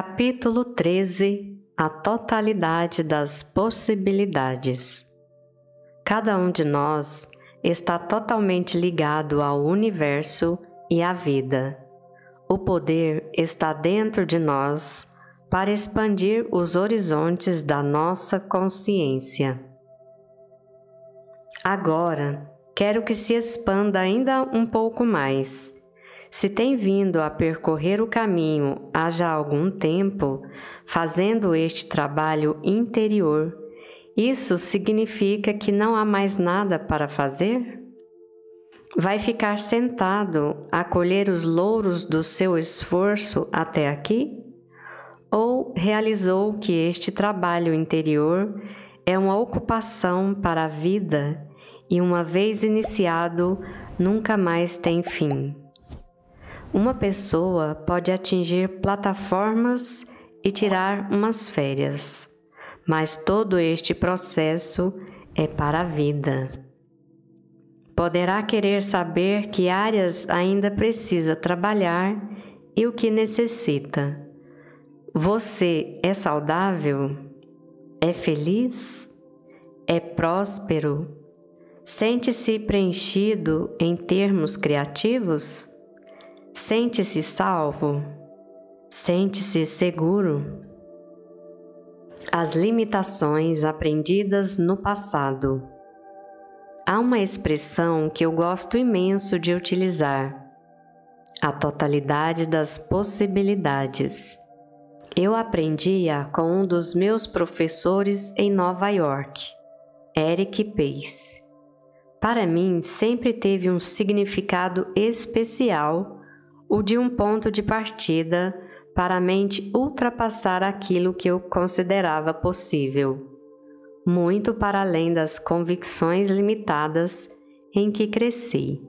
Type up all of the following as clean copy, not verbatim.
Capítulo 13 A totalidade das possibilidades. Cada um de nós está totalmente ligado ao universo e à vida. O poder está dentro de nós para expandir os horizontes da nossa consciência. Agora, quero que se expanda ainda um pouco mais. Se tem vindo a percorrer o caminho há já algum tempo, fazendo este trabalho interior, isso significa que não há mais nada para fazer? Vai ficar sentado a colher os louros do seu esforço até aqui? Ou realizou que este trabalho interior é uma ocupação para a vida e, uma vez iniciado, nunca mais tem fim? Uma pessoa pode atingir plataformas e tirar umas férias, mas todo este processo é para a vida. Poderá querer saber que áreas ainda precisa trabalhar e o que necessita. Você é saudável? É feliz? É próspero? Sente-se preenchido em termos criativos? Sente-se salvo? Sente-se seguro? As limitações aprendidas no passado. Há uma expressão que eu gosto imenso de utilizar: a totalidade das possibilidades. Eu aprendi-a com um dos meus professores em Nova York, Eric Pace. Para mim, sempre teve um significado especial o de um ponto de partida para a mente ultrapassar aquilo que eu considerava possível, muito para além das convicções limitadas em que cresci.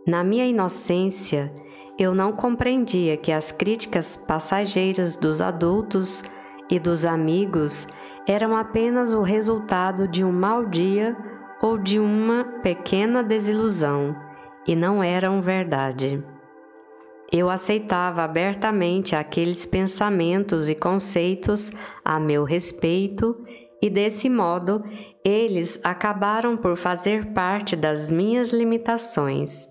Na minha inocência, eu não compreendia que as críticas passageiras dos adultos e dos amigos eram apenas o resultado de um mau dia ou de uma pequena desilusão, e não eram verdade. Eu aceitava abertamente aqueles pensamentos e conceitos a meu respeito e, desse modo, eles acabaram por fazer parte das minhas limitações.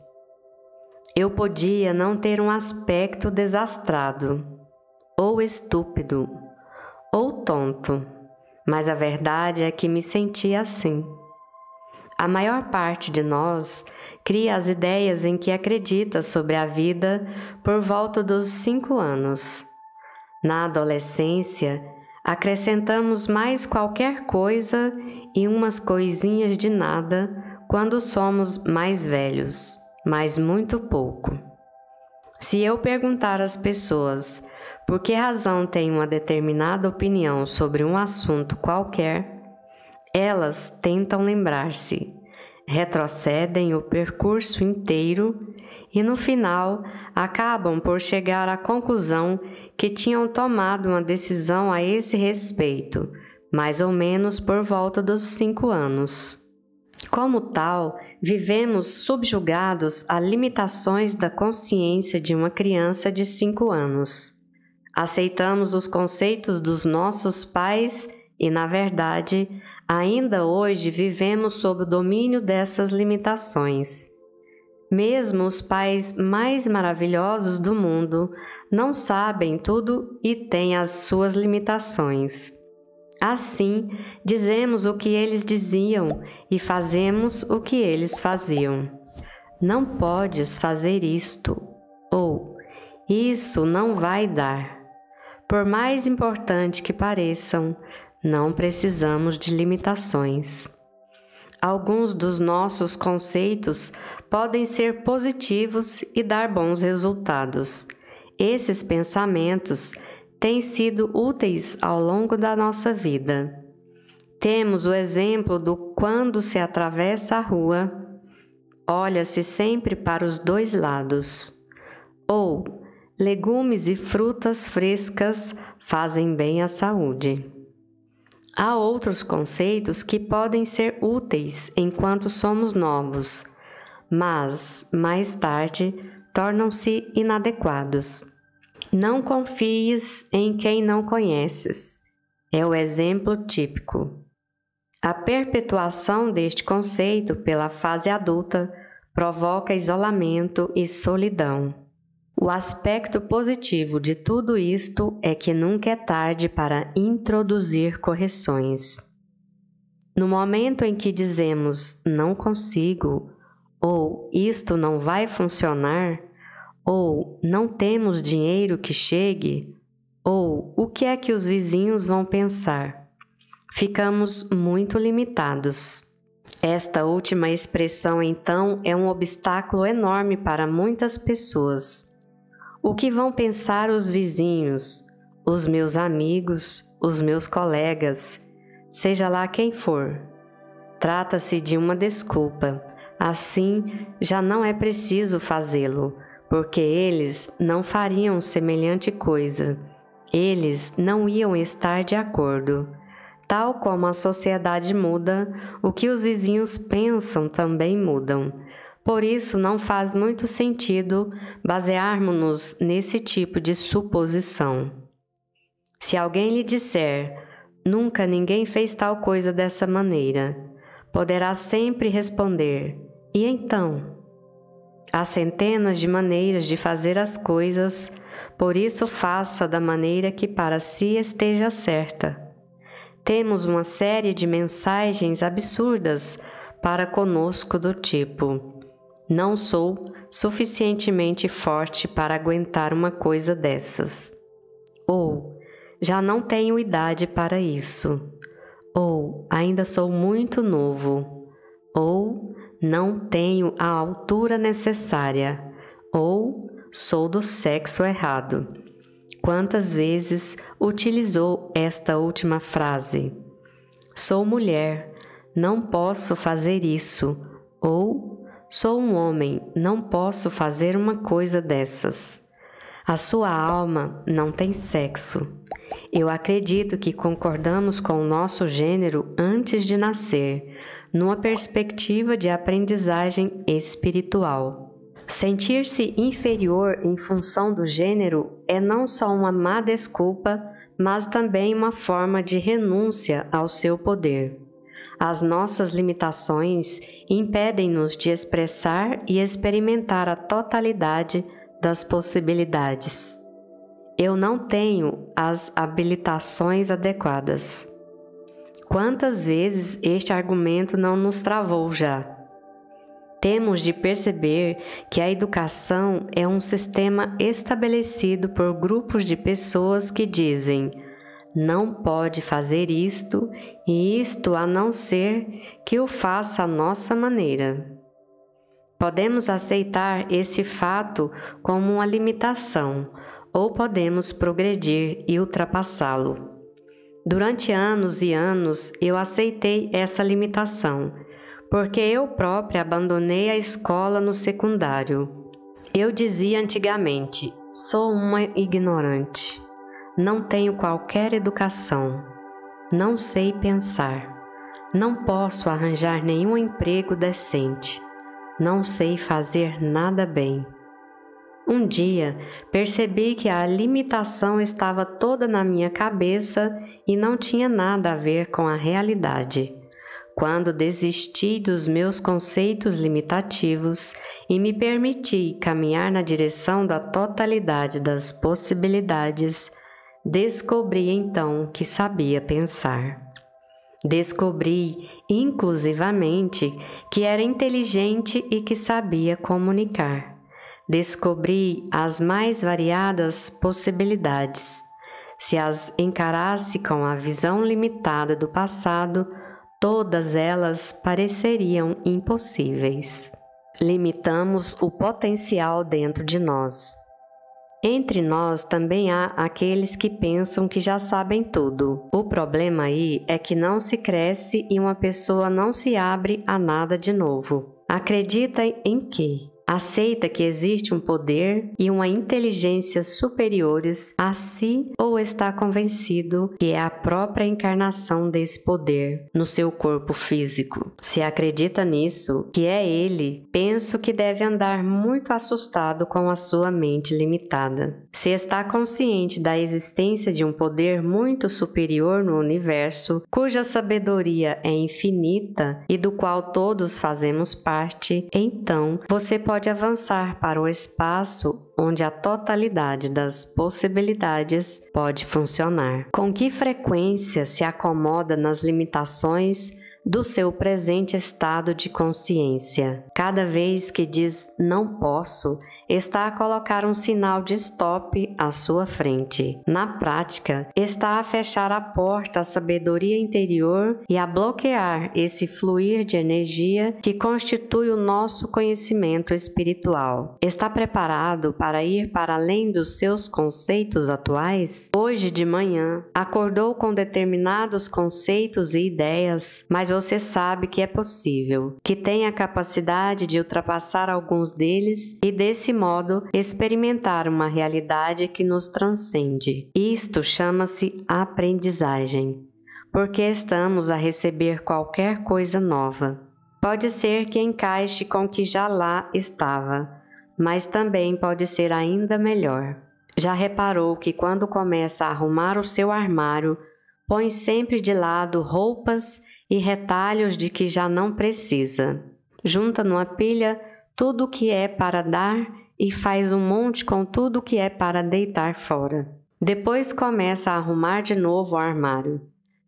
Eu podia não ter um aspecto desastrado, ou estúpido, ou tonto, mas a verdade é que me sentia assim. A maior parte de nós cria as ideias em que acredita sobre a vida por volta dos 5 anos. Na adolescência, acrescentamos mais qualquer coisa e umas coisinhas de nada quando somos mais velhos, mas muito pouco. Se eu perguntar às pessoas por que razão têm uma determinada opinião sobre um assunto qualquer, elas tentam lembrar-se, retrocedem o percurso inteiro e, no final, acabam por chegar à conclusão que tinham tomado uma decisão a esse respeito, mais ou menos por volta dos 5 anos. Como tal, vivemos subjugados a limitações da consciência de uma criança de 5 anos. Aceitamos os conceitos dos nossos pais e, na verdade, ainda hoje vivemos sob o domínio dessas limitações. Mesmo os pais mais maravilhosos do mundo não sabem tudo e têm as suas limitações. Assim, dizemos o que eles diziam e fazemos o que eles faziam. Não podes fazer isto, ou isso não vai dar. Por mais importante que pareçam, não precisamos de limitações. Alguns dos nossos conceitos podem ser positivos e dar bons resultados. Esses pensamentos têm sido úteis ao longo da nossa vida. Temos o exemplo do quando se atravessa a rua, olha-se sempre para os 2 lados. Ou legumes e frutas frescas fazem bem à saúde. Há outros conceitos que podem ser úteis enquanto somos novos, mas, mais tarde, tornam-se inadequados. Não confies em quem não conheces. É o exemplo típico. A perpetuação deste conceito pela fase adulta provoca isolamento e solidão. O aspecto positivo de tudo isto é que nunca é tarde para introduzir correções. No momento em que dizemos não consigo, ou isto não vai funcionar, ou não temos dinheiro que chegue, ou o que é que os vizinhos vão pensar, ficamos muito limitados. Esta última expressão, então, é um obstáculo enorme para muitas pessoas. O que vão pensar os vizinhos, os meus amigos, os meus colegas, seja lá quem for? Trata-se de uma desculpa. Assim, já não é preciso fazê-lo, porque eles não fariam semelhante coisa. Eles não iam estar de acordo. Tal como a sociedade muda, o que os vizinhos pensam também mudam. Por isso, não faz muito sentido basearmos-nos nesse tipo de suposição. Se alguém lhe disser, nunca ninguém fez tal coisa dessa maneira, poderá sempre responder, e então? Há centenas de maneiras de fazer as coisas, por isso faça da maneira que para si esteja certa. Temos uma série de mensagens absurdas para conosco do tipo: não sou suficientemente forte para aguentar uma coisa dessas. Ou, já não tenho idade para isso. Ou, ainda sou muito novo. Ou, não tenho a altura necessária. Ou, sou do sexo errado. Quantas vezes utilizou esta última frase? Sou mulher, não posso fazer isso. Ou, sou um homem, não posso fazer uma coisa dessas. A sua alma não tem sexo. Eu acredito que concordamos com o nosso gênero antes de nascer, numa perspectiva de aprendizagem espiritual. Sentir-se inferior em função do gênero é não só uma má desculpa, mas também uma forma de renúncia ao seu poder. As nossas limitações impedem-nos de expressar e experimentar a totalidade das possibilidades. Eu não tenho as habilitações adequadas. Quantas vezes este argumento não nos travou já? Temos de perceber que a educação é um sistema estabelecido por grupos de pessoas que dizem: não pode fazer isto e isto a não ser que o faça à nossa maneira. Podemos aceitar esse fato como uma limitação, ou podemos progredir e ultrapassá-lo. Durante anos e anos eu aceitei essa limitação, porque eu própria abandonei a escola no secundário. Eu dizia antigamente: sou uma ignorante. Não tenho qualquer educação, não sei pensar, não posso arranjar nenhum emprego decente, não sei fazer nada bem. Um dia percebi que a limitação estava toda na minha cabeça e não tinha nada a ver com a realidade. Quando desisti dos meus conceitos limitativos e me permiti caminhar na direção da totalidade das possibilidades, descobri então que sabia pensar. Descobri, inclusivamente, que era inteligente e que sabia comunicar. Descobri as mais variadas possibilidades. Se as encarasse com a visão limitada do passado, todas elas pareceriam impossíveis. Limitamos o potencial dentro de nós. Entre nós também há aqueles que pensam que já sabem tudo. O problema aí é que não se cresce e uma pessoa não se abre a nada de novo. Acredita em quê? Aceita que existe um poder e uma inteligência superiores a si ou está convencido que é a própria encarnação desse poder no seu corpo físico? Se acredita nisso, que é ele, penso que deve andar muito assustado com a sua mente limitada. Se está consciente da existência de um poder muito superior no universo, cuja sabedoria é infinita e do qual todos fazemos parte, então você pode avançar para o espaço onde a totalidade das possibilidades pode funcionar. Com que frequência se acomoda nas limitações do seu presente estado de consciência? Cada vez que diz não posso, está a colocar um sinal de stop à sua frente. Na prática, está a fechar a porta à sabedoria interior e a bloquear esse fluir de energia que constitui o nosso conhecimento espiritual. Está preparado para ir para além dos seus conceitos atuais? Hoje de manhã, acordou com determinados conceitos e ideias, mas você sabe que é possível, que tem a capacidade de ultrapassar alguns deles e desse modo experimentar uma realidade que nos transcende. Isto chama-se aprendizagem, porque estamos a receber qualquer coisa nova. Pode ser que encaixe com o que já lá estava, mas também pode ser ainda melhor. Já reparou que quando começa a arrumar o seu armário, põe sempre de lado roupas e retalhos de que já não precisa. Junta numa pilha tudo o que é para dar e faz um monte com tudo o que é para deitar fora. Depois começa a arrumar de novo o armário,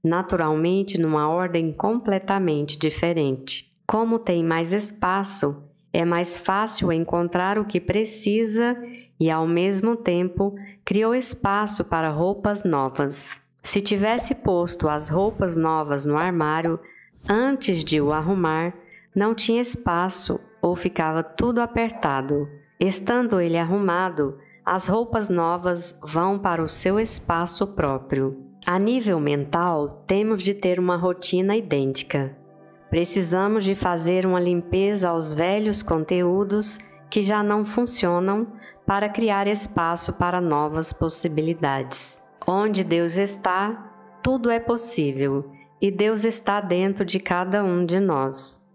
naturalmente numa ordem completamente diferente. Como tem mais espaço, é mais fácil encontrar o que precisa e, ao mesmo tempo, criou espaço para roupas novas. Se tivesse posto as roupas novas no armário antes de o arrumar, não tinha espaço ou ficava tudo apertado. Estando ele arrumado, as roupas novas vão para o seu espaço próprio. A nível mental, temos de ter uma rotina idêntica. Precisamos de fazer uma limpeza aos velhos conteúdos que já não funcionam para criar espaço para novas possibilidades. Onde Deus está, tudo é possível, e Deus está dentro de cada um de nós.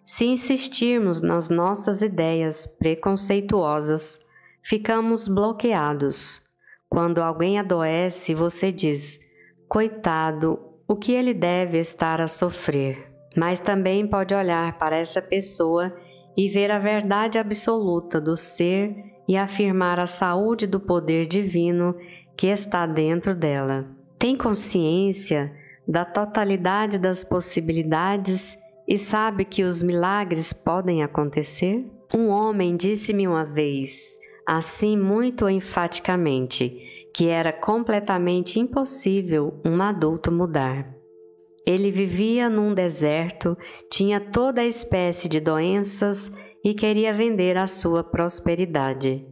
Se insistirmos nas nossas ideias preconceituosas, ficamos bloqueados. Quando alguém adoece, você diz: coitado, o que ele deve estar a sofrer? Mas também pode olhar para essa pessoa e ver a verdade absoluta do ser e afirmar a saúde do poder divino que está dentro dela. Tem consciência da totalidade das possibilidades e sabe que os milagres podem acontecer? Um homem disse-me uma vez, assim muito enfaticamente, que era completamente impossível um adulto mudar. Ele vivia num deserto, tinha toda a espécie de doenças e queria vender a sua prosperidade.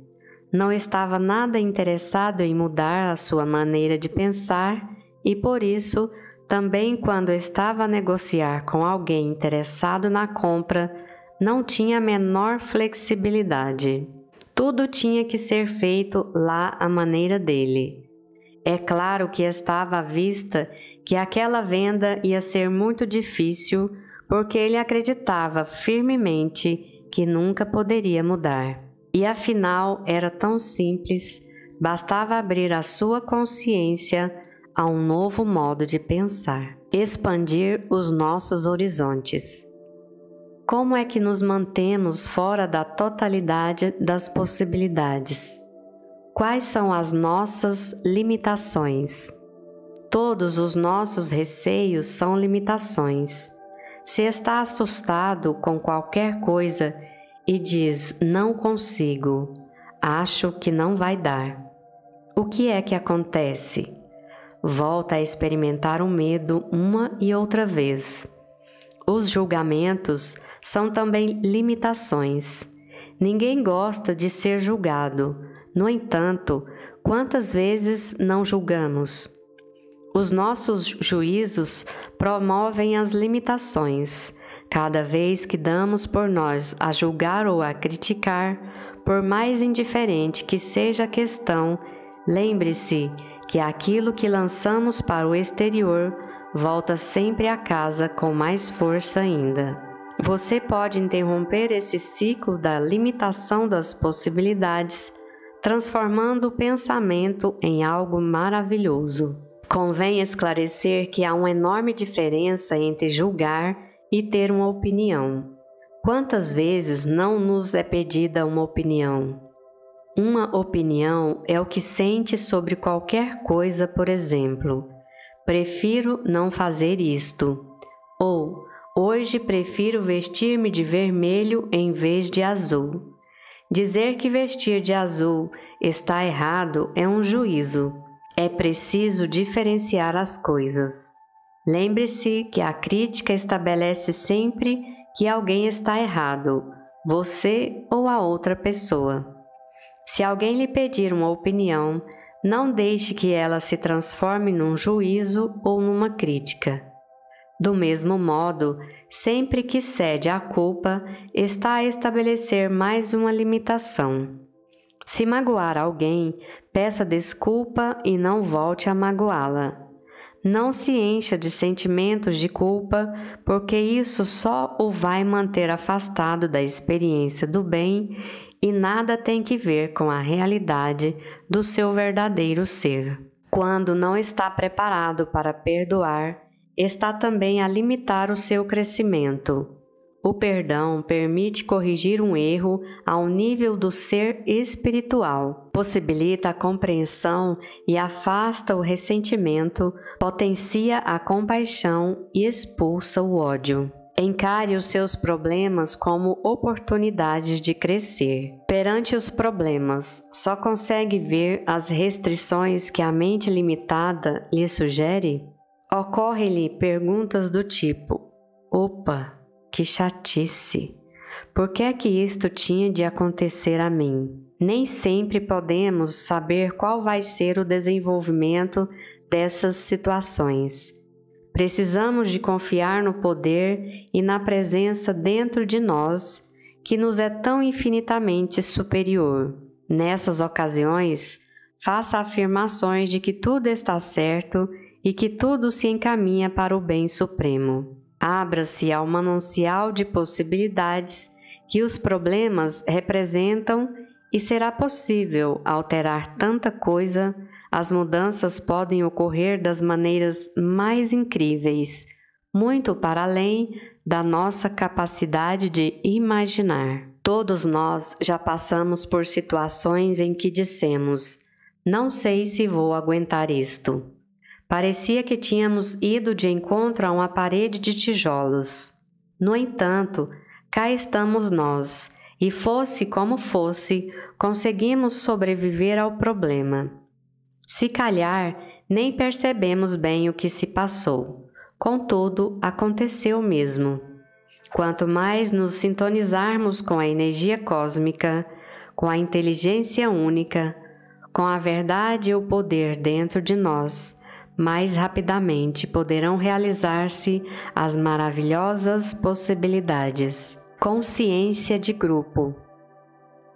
Não estava nada interessado em mudar a sua maneira de pensar e, por isso, também quando estava a negociar com alguém interessado na compra, não tinha a menor flexibilidade. Tudo tinha que ser feito lá à maneira dele. É claro que estava à vista que aquela venda ia ser muito difícil, porque ele acreditava firmemente que nunca poderia mudar. E afinal era tão simples, bastava abrir a sua consciência a um novo modo de pensar, expandir os nossos horizontes. Como é que nos mantemos fora da totalidade das possibilidades? Quais são as nossas limitações? Todos os nossos receios são limitações. Se está assustado com qualquer coisa e diz não consigo, acho que não vai dar, o que é que acontece? Volta a experimentar o medo uma e outra vez. Os julgamentos são também limitações. Ninguém gosta de ser julgado. No entanto, quantas vezes não julgamos? Os nossos juízos promovem as limitações. Cada vez que damos por nós a julgar ou a criticar, por mais indiferente que seja a questão, lembre-se que aquilo que lançamos para o exterior volta sempre a casa com mais força ainda. Você pode interromper esse ciclo da limitação das possibilidades, transformando o pensamento em algo maravilhoso. Convém esclarecer que há uma enorme diferença entre julgar e ter uma opinião. Quantas vezes não nos é pedida uma opinião? Uma opinião é o que sente sobre qualquer coisa, por exemplo, prefiro não fazer isto, ou hoje prefiro vestir-me de vermelho em vez de azul. Dizer que vestir de azul está errado é um juízo. É preciso diferenciar as coisas. Lembre-se que a crítica estabelece sempre que alguém está errado, você ou a outra pessoa. Se alguém lhe pedir uma opinião, não deixe que ela se transforme num juízo ou numa crítica. Do mesmo modo, sempre que cede à culpa, está a estabelecer mais uma limitação. Se magoar alguém, peça desculpa e não volte a magoá-la. Não se encha de sentimentos de culpa, porque isso só o vai manter afastado da experiência do bem e nada tem que ver com a realidade do seu verdadeiro ser. Quando não está preparado para perdoar, está também a limitar o seu crescimento. O perdão permite corrigir um erro ao nível do ser espiritual, possibilita a compreensão e afasta o ressentimento, potencia a compaixão e expulsa o ódio. Encare os seus problemas como oportunidades de crescer. Perante os problemas, só consegue ver as restrições que a mente limitada lhe sugere? Ocorrem-lhe perguntas do tipo: opa, que chatice! Por que é que isto tinha de acontecer a mim? Nem sempre podemos saber qual vai ser o desenvolvimento dessas situações. Precisamos de confiar no poder e na presença dentro de nós, que nos é tão infinitamente superior. Nessas ocasiões, faça afirmações de que tudo está certo e que tudo se encaminha para o bem supremo. Abra-se ao manancial de possibilidades que os problemas representam e será possível alterar tanta coisa. As mudanças podem ocorrer das maneiras mais incríveis, muito para além da nossa capacidade de imaginar. Todos nós já passamos por situações em que dissemos: não sei se vou aguentar isto. Parecia que tínhamos ido de encontro a uma parede de tijolos. No entanto, cá estamos nós, e fosse como fosse, conseguimos sobreviver ao problema. Se calhar, nem percebemos bem o que se passou. Contudo, aconteceu mesmo. Quanto mais nos sintonizarmos com a energia cósmica, com a inteligência única, com a verdade e o poder dentro de nós, mais rapidamente poderão realizar-se as maravilhosas possibilidades. Consciência de grupo.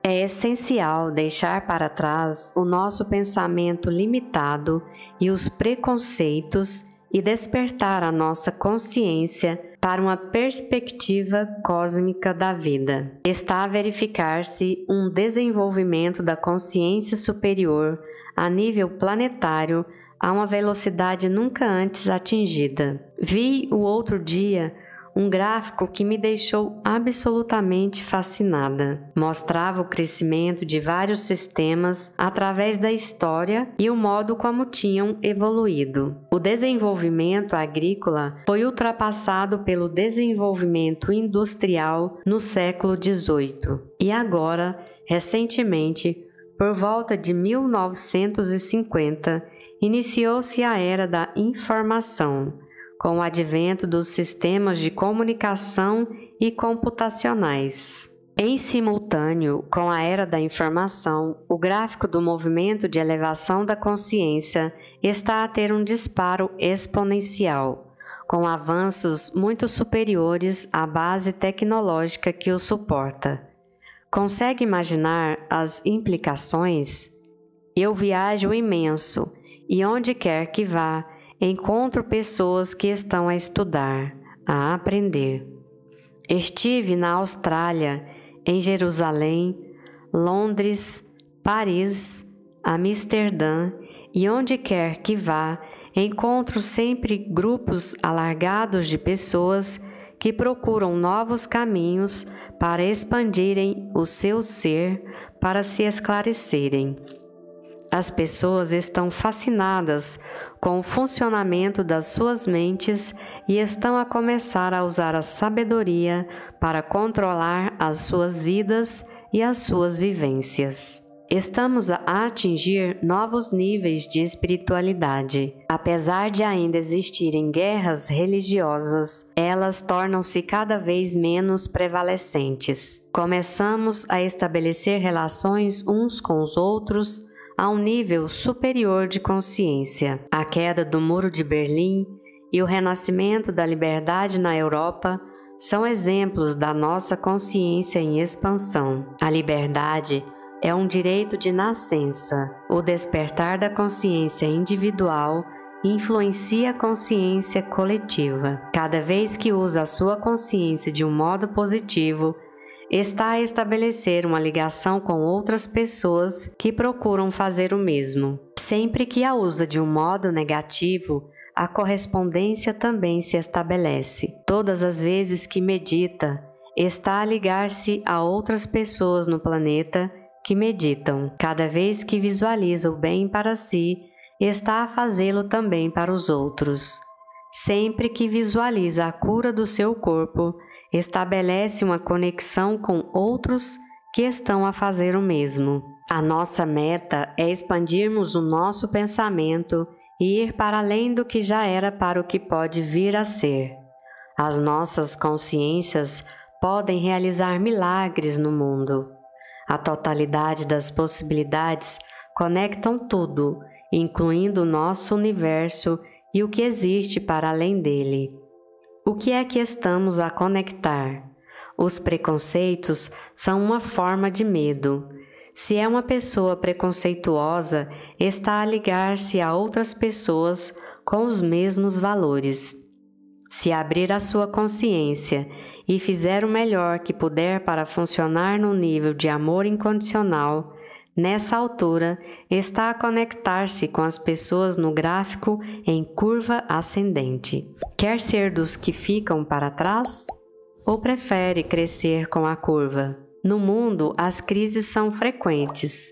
É essencial deixar para trás o nosso pensamento limitado e os preconceitos e despertar a nossa consciência para uma perspectiva cósmica da vida. Está a verificar-se um desenvolvimento da consciência superior a nível planetário a uma velocidade nunca antes atingida. Vi o outro dia um gráfico que me deixou absolutamente fascinada. Mostrava o crescimento de vários sistemas através da história e o modo como tinham evoluído. O desenvolvimento agrícola foi ultrapassado pelo desenvolvimento industrial no século XVIII. E agora, recentemente, por volta de 1950, iniciou-se a era da informação, com o advento dos sistemas de comunicação e computacionais. Em simultâneo com a era da informação, o gráfico do movimento de elevação da consciência está a ter um disparo exponencial, com avanços muito superiores à base tecnológica que o suporta. Consegue imaginar as implicações? Eu viajo imenso e onde quer que vá, encontro pessoas que estão a estudar, a aprender. Estive na Austrália, em Jerusalém, Londres, Paris, Amsterdã e onde quer que vá, encontro sempre grupos alargados de pessoas que procuram novos caminhos para expandirem o seu ser, para se esclarecerem. As pessoas estão fascinadas com o funcionamento das suas mentes e estão a começar a usar a sabedoria para controlar as suas vidas e as suas vivências. Estamos a atingir novos níveis de espiritualidade. Apesar de ainda existirem guerras religiosas, elas tornam-se cada vez menos prevalecentes. Começamos a estabelecer relações uns com os outros a um nível superior de consciência. A queda do Muro de Berlim e o renascimento da liberdade na Europa são exemplos da nossa consciência em expansão. A liberdade é um direito de nascença. O despertar da consciência individual influencia a consciência coletiva. Cada vez que usa a sua consciência de um modo positivo, está a estabelecer uma ligação com outras pessoas que procuram fazer o mesmo. Sempre que a usa de um modo negativo, a correspondência também se estabelece. Todas as vezes que medita, está a ligar-se a outras pessoas no planeta que meditam. Cada vez que visualiza o bem para si, está a fazê-lo também para os outros. Sempre que visualiza a cura do seu corpo, estabelece uma conexão com outros que estão a fazer o mesmo. A nossa meta é expandirmos o nosso pensamento e ir para além do que já era para o que pode vir a ser. As nossas consciências podem realizar milagres no mundo. A totalidade das possibilidades conectam tudo, incluindo o nosso universo e o que existe para além dele. O que é que estamos a conectar? Os preconceitos são uma forma de medo. Se é uma pessoa preconceituosa, está a ligar-se a outras pessoas com os mesmos valores. Se abrir a sua consciência e fizer o melhor que puder para funcionar no nível de amor incondicional, nessa altura está a conectar-se com as pessoas no gráfico em curva ascendente. Quer ser dos que ficam para trás? Ou prefere crescer com a curva? No mundo, as crises são frequentes.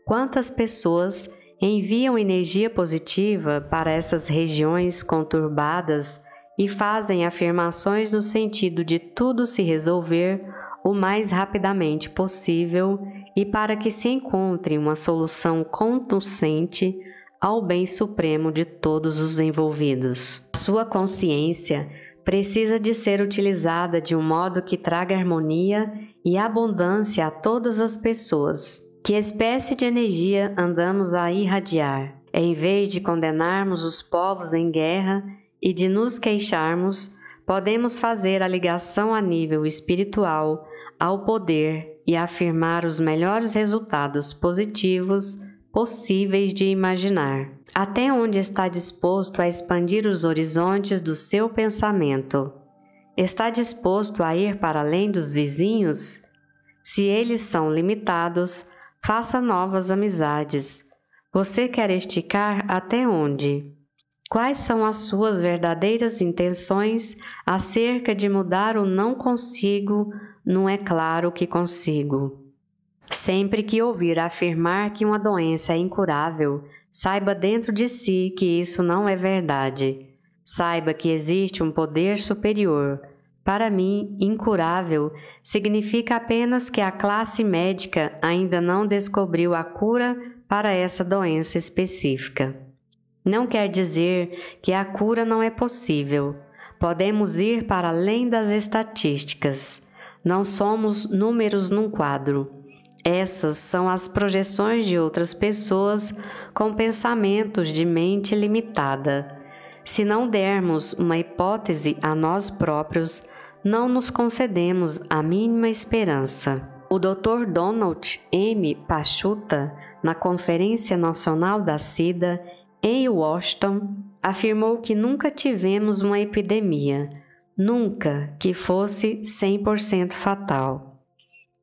Quantas pessoas enviam energia positiva para essas regiões conturbadas e fazem afirmações no sentido de tudo se resolver o mais rapidamente possível e para que se encontre uma solução conducente ao bem supremo de todos os envolvidos. Sua consciência precisa de ser utilizada de um modo que traga harmonia e abundância a todas as pessoas. Que espécie de energia andamos a irradiar? Em vez de condenarmos os povos em guerra e de nos queixarmos, podemos fazer a ligação a nível espiritual ao poder e afirmar os melhores resultados positivos possíveis de imaginar. Até onde está disposto a expandir os horizontes do seu pensamento? Está disposto a ir para além dos vizinhos? Se eles são limitados, faça novas amizades. Você quer esticar até onde? Quais são as suas verdadeiras intenções acerca de mudar o não consigo no é claro que consigo? Sempre que ouvir afirmar que uma doença é incurável, saiba dentro de si que isso não é verdade. Saiba que existe um poder superior. Para mim, incurável significa apenas que a classe médica ainda não descobriu a cura para essa doença específica. Não quer dizer que a cura não é possível. Podemos ir para além das estatísticas. Não somos números num quadro. Essas são as projeções de outras pessoas com pensamentos de mente limitada. Se não dermos uma hipótese a nós próprios, não nos concedemos a mínima esperança. O Dr. Donald M. Pachuta, na Conferência Nacional da SIDA, em Washington, afirmou que nunca tivemos uma epidemia, nunca que fosse 100% fatal.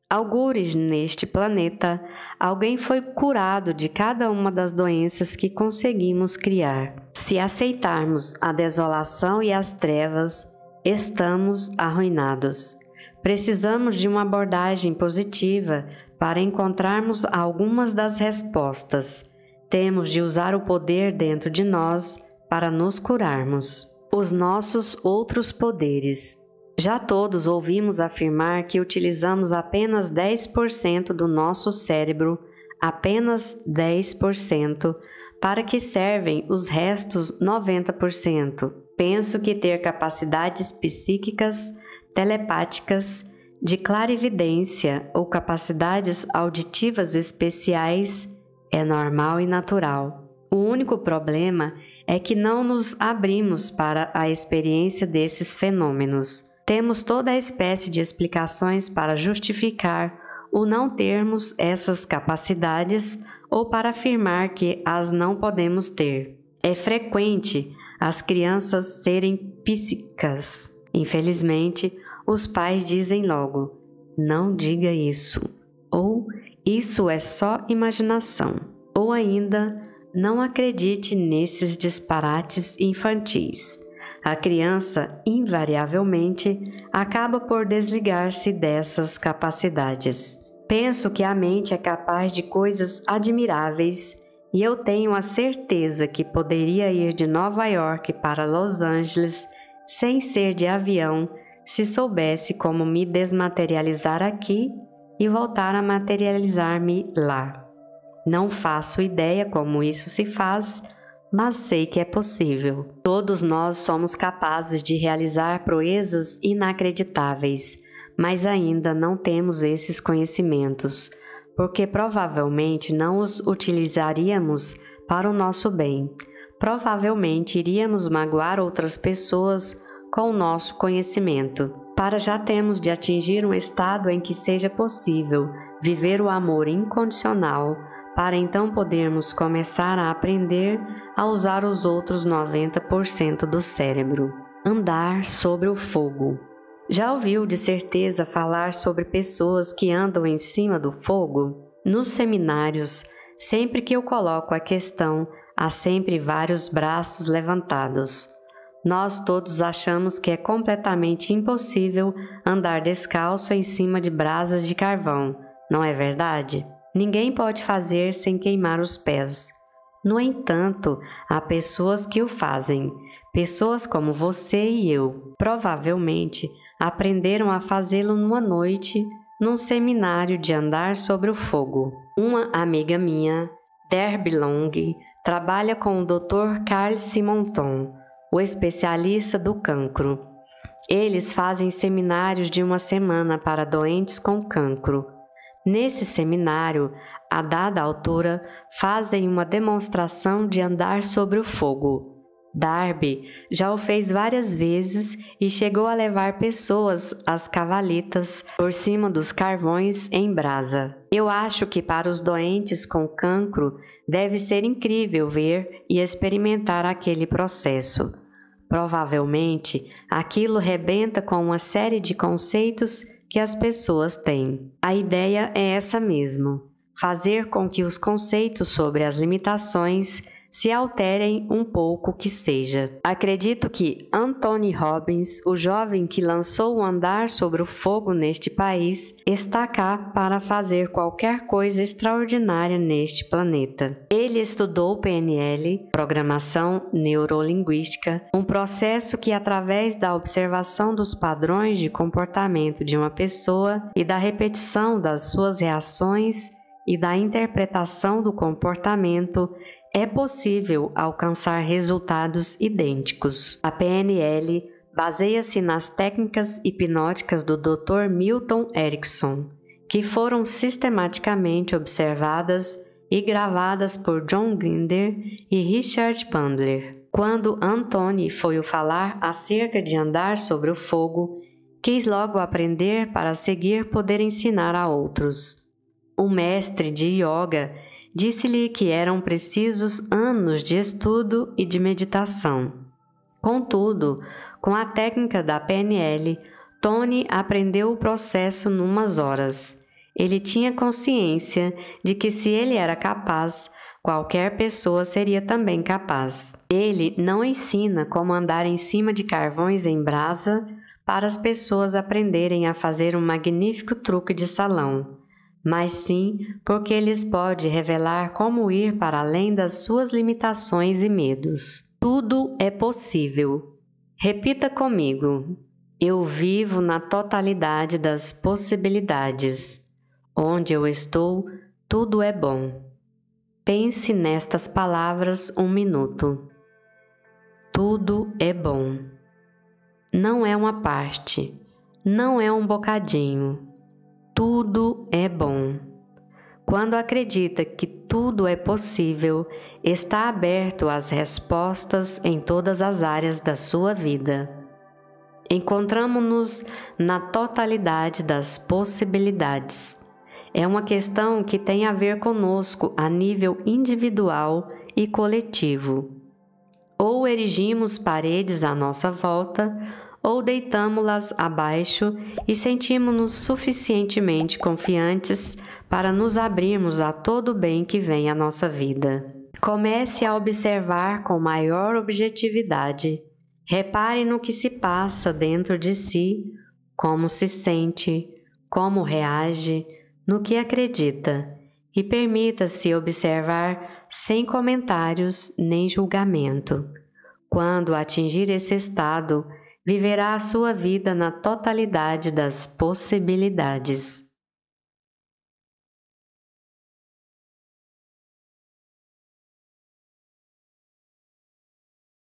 Algures neste planeta, alguém foi curado de cada uma das doenças que conseguimos criar. Se aceitarmos a desolação e as trevas, estamos arruinados. Precisamos de uma abordagem positiva para encontrarmos algumas das respostas. Temos de usar o poder dentro de nós para nos curarmos. Os nossos outros poderes. Já todos ouvimos afirmar que utilizamos apenas 10% do nosso cérebro, apenas 10%, para que servem os restos 90%. Penso que ter capacidades psíquicas, telepáticas, de clarividência ou capacidades auditivas especiais é normal e natural. O único problema é que não nos abrimos para a experiência desses fenômenos. Temos toda a espécie de explicações para justificar o não termos essas capacidades ou para afirmar que as não podemos ter. É frequente as crianças serem psíquicas. Infelizmente, os pais dizem logo: não diga isso, ou isso é só imaginação, ou ainda, não acredite nesses disparates infantis. A criança, invariavelmente, acaba por desligar-se dessas capacidades. Penso que a mente é capaz de coisas admiráveis e eu tenho a certeza que poderia ir de Nova York para Los Angeles sem ser de avião se soubesse como me desmaterializar aqui e voltar a materializar-me lá. Não faço ideia como isso se faz, mas sei que é possível. Todos nós somos capazes de realizar proezas inacreditáveis, mas ainda não temos esses conhecimentos, porque provavelmente não os utilizaríamos para o nosso bem. Provavelmente iríamos magoar outras pessoas com o nosso conhecimento. Para já termos de atingir um estado em que seja possível viver o amor incondicional, para então podermos começar a aprender a usar os outros 90% do cérebro. Andar sobre o fogo. Já ouviu de certeza falar sobre pessoas que andam em cima do fogo? Nos seminários, sempre que eu coloco a questão, há sempre vários braços levantados. Nós todos achamos que é completamente impossível andar descalço em cima de brasas de carvão, não é verdade? Ninguém pode fazer sem queimar os pés. No entanto, há pessoas que o fazem. Pessoas como você e eu, provavelmente, aprenderam a fazê-lo numa noite, num seminário de andar sobre o fogo. Uma amiga minha, Derby Long, trabalha com o Dr. Carl Simonton, o especialista do cancro. Eles fazem seminários de uma semana para doentes com cancro. Nesse seminário, a dada altura, fazem uma demonstração de andar sobre o fogo. Darby já o fez várias vezes e chegou a levar pessoas às cavaletas por cima dos carvões em brasa. Eu acho que para os doentes com cancro deve ser incrível ver e experimentar aquele processo. Provavelmente, aquilo rebenta com uma série de conceitos que as pessoas têm. A ideia é essa mesmo: fazer com que os conceitos sobre as limitações se alterem um pouco que seja. Acredito que Anthony Robbins, o jovem que lançou o andar sobre o fogo neste país, está cá para fazer qualquer coisa extraordinária neste planeta. Ele estudou PNL, Programação Neurolinguística, um processo que, através da observação dos padrões de comportamento de uma pessoa e da repetição das suas reações e da interpretação do comportamento, é possível alcançar resultados idênticos. A PNL baseia-se nas técnicas hipnóticas do Dr. Milton Erickson, que foram sistematicamente observadas e gravadas por John Grinder e Richard Bandler. Quando Antony foi o falar acerca de andar sobre o fogo, quis logo aprender para a seguir poder ensinar a outros. O mestre de yoga disse-lhe que eram precisos anos de estudo e de meditação. Contudo, com a técnica da PNL, Tony aprendeu o processo numas horas. Ele tinha consciência de que se ele era capaz, qualquer pessoa seria também capaz. Ele não ensina como andar em cima de carvões em brasa para as pessoas aprenderem a fazer um magnífico truque de salão, mas sim porque lhes pode revelar como ir para além das suas limitações e medos. Tudo é possível. Repita comigo: eu vivo na totalidade das possibilidades. Onde eu estou, tudo é bom. Pense nestas palavras um minuto. Tudo é bom. Não é uma parte, não é um bocadinho. Tudo é bom. Quando acredita que tudo é possível, está aberto às respostas em todas as áreas da sua vida. Encontramos-nos na totalidade das possibilidades. É uma questão que tem a ver conosco a nível individual e coletivo. Ou erigimos paredes à nossa volta, ou deitamo-las abaixo e sentimos-nos suficientemente confiantes para nos abrirmos a todo o bem que vem à nossa vida. Comece a observar com maior objetividade. Repare no que se passa dentro de si, como se sente, como reage, no que acredita, e permita-se observar sem comentários nem julgamento. Quando atingir esse estado, viverá a sua vida na totalidade das possibilidades.